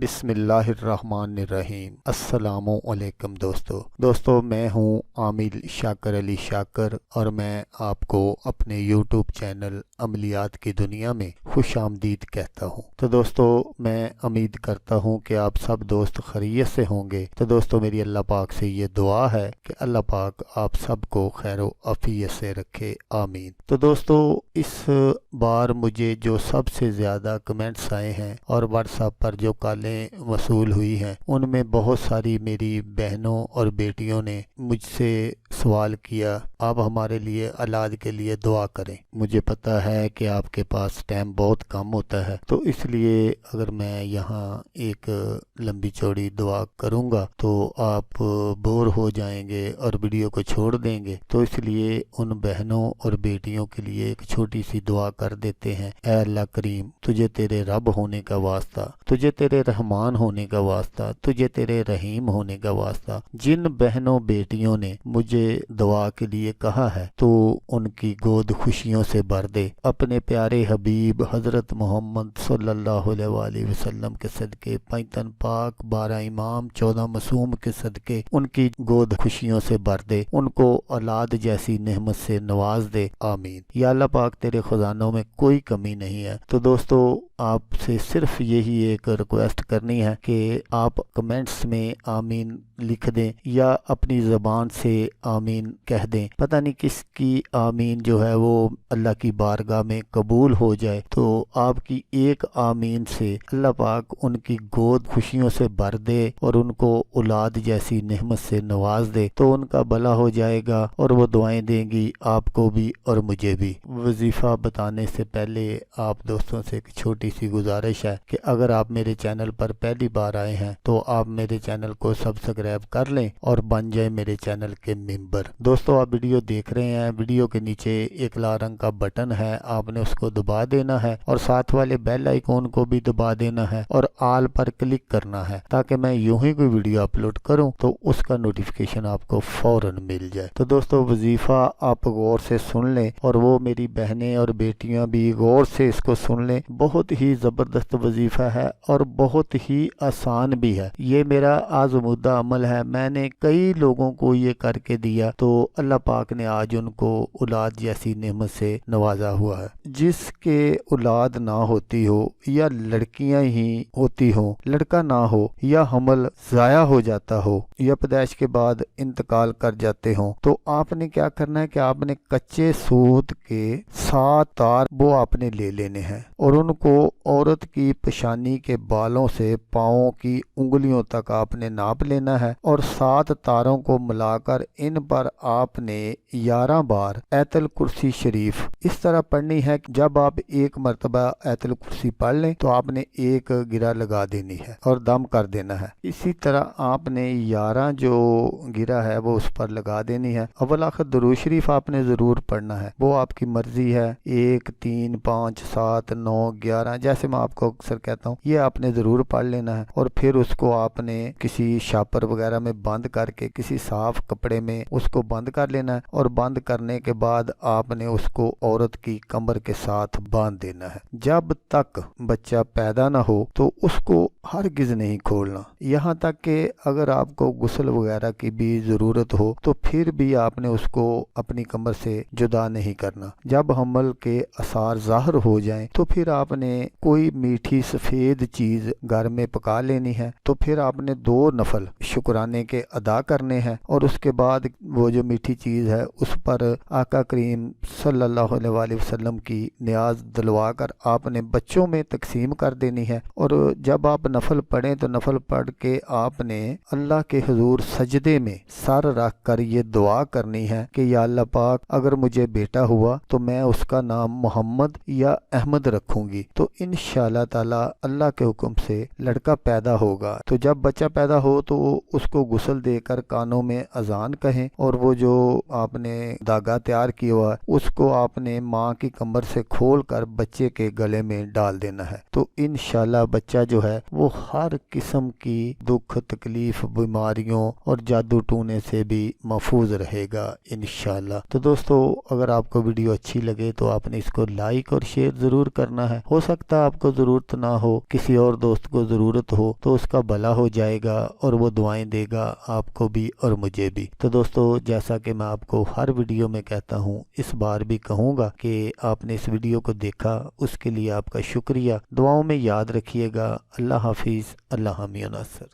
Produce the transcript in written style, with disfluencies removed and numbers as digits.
بسم اللہ الرحمن الرحیم۔ السلام علیکم دوستو میں ہوں عامل شاکر علی شاکر اور میں آپ کو اپنے یوٹیوب چینل عملیات کی دنیا میں خوش آمدید کہتا ہوں۔ تو دوستو میں امید کرتا ہوں کہ آپ سب دوست خیریت سے ہوں گے۔ تو دوستو میری اللہ پاک سے یہ دعا ہے کہ اللہ پاک آپ سب کو خیر و عافیت سے رکھے، آمین۔ تو دوستو اس بار مجھے جو سب سے زیادہ کمنٹس آئے ہیں اور واٹس ایپ پر جو کالیں وصول ہوئی ہیں، ان میں بہت ساری میری بہنوں اور بیٹیوں نے مجھ سے سوال کیا آپ ہمارے لیے اولاد کے لیے دعا کریں۔ مجھے پتہ ہے کہ آپ کے پاس ٹائم بہت کم ہوتا ہے، تو اس لیے اگر میں یہاں ایک لمبی چوڑی دعا کروں گا تو آپ بور ہو جائیں گے اور ویڈیو کو چھوڑ دیں گے، تو اس لیے ان بہنوں اور بیٹیوں کے لیے ایک چھوٹی سی دعا کر دیتے ہیں۔ اے اللہ کریم، تجھے تیرے رب ہونے کا واسطہ، تجھے تیرے رحمان ہونے کا واسطہ، تجھے تیرے رحیم ہونے کا واسطہ، جن بہنوں بیٹیوں نے مجھے دعا کے لیے کہا ہے تو ان کی گود خوشیوں سے بھر دے۔ اپنے پیارے حبیب حضرت محمد صلی اللہ علیہ وآلہ وسلم کے صدقے، 5 پاک، 12 امام، 14 معصوم کے صدقے ان کی گود خوشیوں سے بھر دے، ان کو اولاد جیسی نعمت سے نواز دے، آمین۔ یا اللہ پاک، تیرے خزانوں میں کوئی کمی نہیں ہے۔ تو دوستو آپ سے صرف یہی ایک ریکویسٹ کرنی ہے کہ آپ کمنٹس میں آمین لکھ دیں یا اپنی زبان سے آمین کہہ دیں۔ پتہ نہیں کس کی آمین جو ہے وہ اللہ کی بارگاہ میں قبول ہو جائے، تو آپ کی ایک آمین سے اللہ پاک ان کی گود خوشیوں سے بھر دے اور ان کو اولاد جیسی نعمت سے نواز دے، تو ان کا بھلا ہو جائے گا اور وہ دعائیں دیں گی آپ کو بھی اور مجھے بھی۔ وظیفہ بتانے سے پہلے آپ دوستوں سے ایک چھوٹی سی گزارش ہے کہ اگر آپ میرے چینل پر پہلی بار آئے ہیں تو آپ میرے چینل کو سبسکرائب کر لیں اور بن جائیں میرے چینل کے ممبر۔ دوستو آپ ویڈیو دیکھ رہے ہیں، ویڈیو کے نیچے ایک لال رنگ کا بٹن ہے، آپ نے اس کو دبا دینا ہے اور ساتھ والے بیل آئیکن کو بھی دبا دینا ہے اور آل پر کلک کرنا ہے تاکہ میں یوں ہی کوئی ویڈیو اپلوڈ کروں تو اس کا نوٹیفیکیشن آپ کو فوراً مل جائے۔ تو دوستو وظیفہ آپ غور سے سن لیں اور وہ میری بہنیں اور بیٹیاں بھی غور سے اس کو سن لیں۔ بہت ہی زبردست وظیفہ ہے اور بہت ہی آسان بھی ہے۔ یہ میرا آزمودہ عمل ہے، میں نے کئی لوگوں کو یہ کر کے دیا تو اللہ پاک نے آج ان کو اولاد جیسی نعمت سے نوازا ہوا ہے۔ جس کے اولاد نہ ہوتی ہو یا لڑکیاں ہی ہوتی ہوں، لڑکا نہ ہو یا حمل ضائع ہو جاتا ہو یا پیدائش کے بعد انتقال کر جاتے ہوں، تو آپ نے کیا کرنا ہے کہ آپ نے کچے سوت کے 7 تار وہ آپ نے لے لینے ہیں اور ان کو عورت کی پیشانی کے بالوں سے پاؤں کی انگلیوں تک آپ نے ناپ لینا ہے اور 7 تاروں کو ملا کر ان پر آپ نے 11 بار آیت الکرسی شریف اس طرح پڑھنی ہے کہ جب آپ ایک مرتبہ آیت الکرسی پڑھ لیں تو آپ نے ایک گرہ لگا دینی ہے اور دم کر دینا ہے۔ اسی طرح آپ نے 11 جو گرہ ہے وہ اس پر لگا دینی ہے۔ اول آخر درود شریف آپ نے ضرور پڑھنا ہے، وہ آپ کی مرضی ہے، 1 3 5 7 9 11 جیسے میں آپ کو اکثر کہتا ہوں، یہ آپ نے ضرور پڑھ لینا ہے اور پھر اس کو آپ نے کسی شاپر وغیرہ میں بند کر کے کسی صاف کپڑے میں اس کو بند کر لینا ہے اور بند کرنے کے بعد آپ نے اس کو عورت کی کمر کے ساتھ باندھ دینا ہے۔ جب تک بچہ پیدا نہ ہو تو اس کو ہرگز نہیں کھولنا، یہاں تک کہ اگر آپ کو غسل وغیرہ کی بھی ضرورت ہو تو پھر بھی آپ نے اس کو اپنی کمر سے جدا نہیں کرنا۔ جب حمل کے آثار ظاہر ہو جائیں تو پھر آپ نے کوئی میٹھی سفید چیز گھر میں پکا لینی ہے، تو پھر آپ نے 2 نفل شکرانے کے ادا کرنے ہیں اور اس کے بعد وہ جو میٹھی چیز ہے اس پر آقا کریم صلی اللہ علیہ وآلہ وسلم کی نیاز دلوا کر آپ نے بچوں میں تقسیم کر دینی ہے۔ اور جب آپ نفل پڑھیں تو نفل پڑھ کے آپ نے اللہ کے حضور سجدے میں سر رکھ کر یہ دعا کرنی ہے کہ یا اللہ پاک، اگر مجھے بیٹا ہوا تو میں اس کا نام محمد یا احمد رکھوں گی، تو انشاءاللہ تعالی اللہ کے حکم سے لڑکا پیدا ہوگا۔ تو جب بچہ پیدا ہو تو اس کو غسل دے کر کانوں میں اذان کہیں اور وہ جو آپ نے داغا تیار کیا ہوا اس کو آپ نے ماں کی کمر سے کھول کر بچے کے گلے میں ڈال دینا ہے، تو انشاءاللہ بچہ جو ہے وہ ہر قسم کی دکھ تکلیف بیماریوں اور جادو ٹونے سے بھی محفوظ رہے گا انشاءاللہ۔ تو دوستو اگر آپ کو ویڈیو اچھی لگے تو آپ نے اس کو لائک اور شیئر ضرور کرنا ہے، ہو سکتا سکتا آپ کو ضرورت نہ ہو، کسی اور دوست کو ضرورت ہو تو اس کا بھلا ہو جائے گا اور وہ دعائیں دے گا آپ کو بھی اور مجھے بھی۔ تو دوستو، جیسا کہ میں آپ کو ہر ویڈیو میں کہتا ہوں، اس بار بھی کہوں گا کہ آپ نے اس ویڈیو کو دیکھا، اس کے لیے آپ کا شکریہ۔ دعاؤں میں یاد رکھیے گا۔ اللہ حافظ، اللہ حامی و ناصر۔